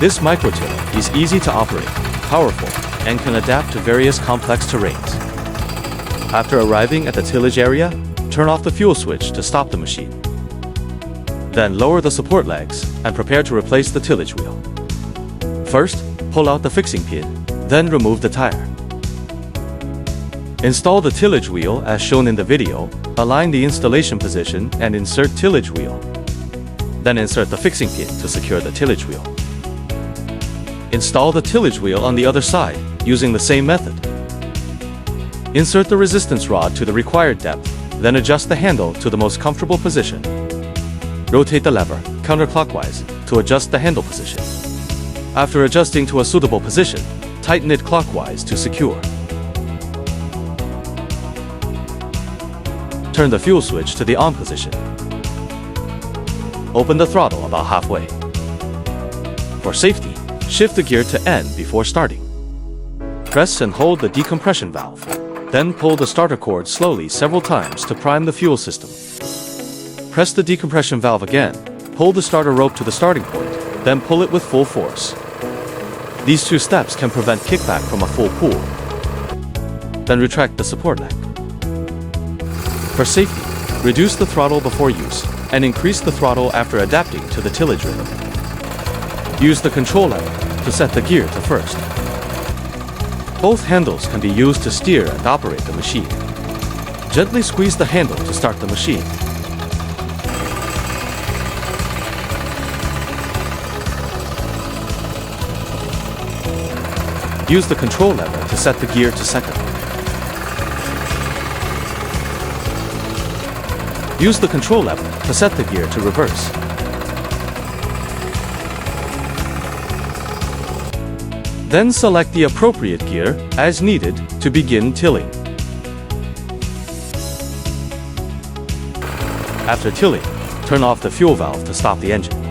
This microtiller is easy to operate, powerful, and can adapt to various complex terrains. After arriving at the tillage area, turn off the fuel switch to stop the machine. Then lower the support legs and prepare to replace the tillage wheel. First, pull out the fixing pin, then remove the tire. Install the tillage wheel as shown in the video, align the installation position and insert tillage wheel. Then insert the fixing pin to secure the tillage wheel. Install the tillage wheel on the other side using the same method. Insert the resistance rod to the required depth, then adjust the handle to the most comfortable position. Rotate the lever counterclockwise to adjust the handle position. After adjusting to a suitable position, tighten it clockwise to secure. Turn the fuel switch to the on position. Open the throttle about halfway. For safety, shift the gear to N before starting. Press and hold the decompression valve. Then pull the starter cord slowly several times to prime the fuel system. Press the decompression valve again, pull the starter rope to the starting point, then pull it with full force. These two steps can prevent kickback from a full pull. Then retract the support leg. For safety, reduce the throttle before use and increase the throttle after adapting to the tillage rhythm. Use the control lever to set the gear to first. Both handles can be used to steer and operate the machine. Gently squeeze the handle to start the machine. Use the control lever to set the gear to second. Use the control lever to set the gear to reverse. Then select the appropriate gear as needed to begin tilling. After tilling, turn off the fuel valve to stop the engine.